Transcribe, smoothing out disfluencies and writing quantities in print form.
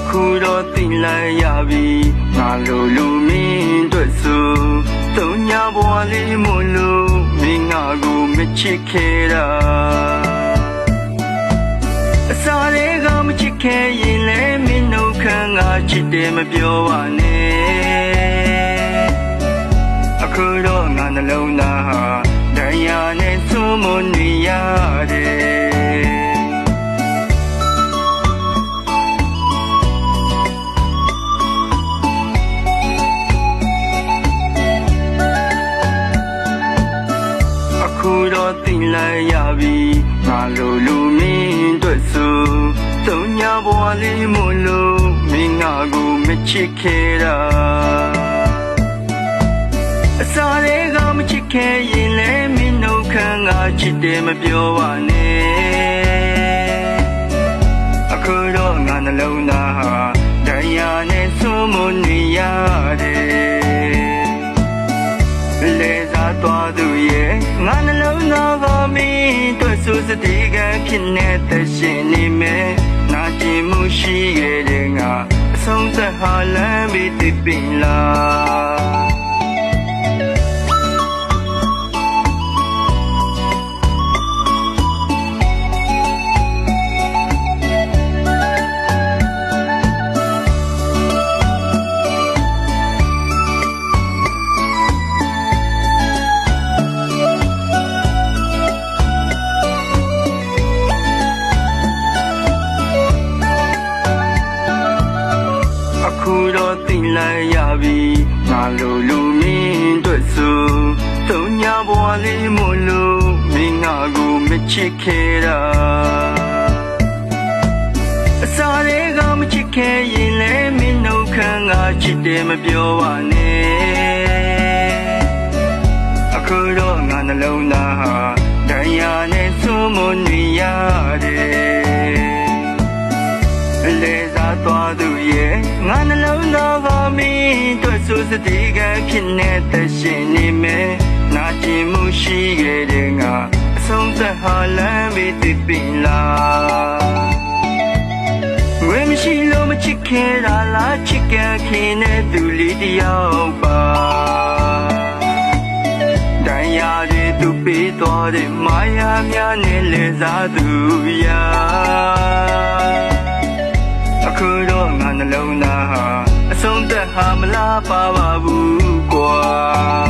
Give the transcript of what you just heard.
အခုတော့သိလိုက်ရပြီငါလိုလူမင်းတို့ဆိုတုံညာဘဝလေးမို့လို့မင်းငါကိုမချစ်ခဲ့တာအစားလေးကမချစ်ခဲ့ရင်လည်းမင်းတို့ခံငါချစ်တယ်မပြောပါနဲ့အခုတော့ငါနှလုံးသားဟာတရားနဲ့ဆိုးမနေရတယ်အခုတော့သိလိုက်ရပြီငါလိုလူမင်းတို့ဆိုတုံညာဘဝလေးမို့လို့မင်းငါကိုမချစ်ခဲ့တာအစားလေးကမချစ်ခဲ့ရင်လည်းမင်းတို့ခံငါချစ်တယ်မပြောပါနဲ့အခုတော့ငါနှလုံးသားဟာတရားနဲ့ဆိုးမနေရတယ်လေစားသွားသူရဲ့ငါနှလုံးသားကမင်းတို့ဆိုစတိကဖြစ်နေတဲ့ရှင်နေမယ်နာကျင်မှုရှိခဲ့တဲ့ငါအဆုံးသက်ဟာလမ်းပြီးသိပင်လားအခုတော့သိလိုက်ရပြီငါလိုလူမင်းတို့ဆိုတုံညာဘဝလေးမို့လို့မင်းငါကိုမချစ်ခဲ့တာအစားလေးကမချစ်ခဲ့ရင်လည်းမင်းတို့ခံငါချစ်တယ်မပြောပါနဲ့အခုတော့ငါနှလုံးသားဟာတရားနဲ့ဆိုးမနေရတယ်လေစားသွားသူရဲ့ငါနှလုံးသားကမင်းတို့ဆိုစတိကဖြစ်နေတဲ့ရှင်နေမယ်နာကျင်မှုရှိခဲ့တဲ့ငါအဆုံးသက်ဟာလမ်းပြီးသိပင်လားဝေမရှိလို့မချစ်ခဲ့တာလားချစ်ခဲ့ခင်တဲ့သူလေးတယောက်ပါတရားတွေသူပေးသွားတဲ့မာယာများနဲ့လဲစားသူရာအခုတော့ငါနှလုံးသားဟာအဆုံးသက်ဟာမလားပါဘူးကွာ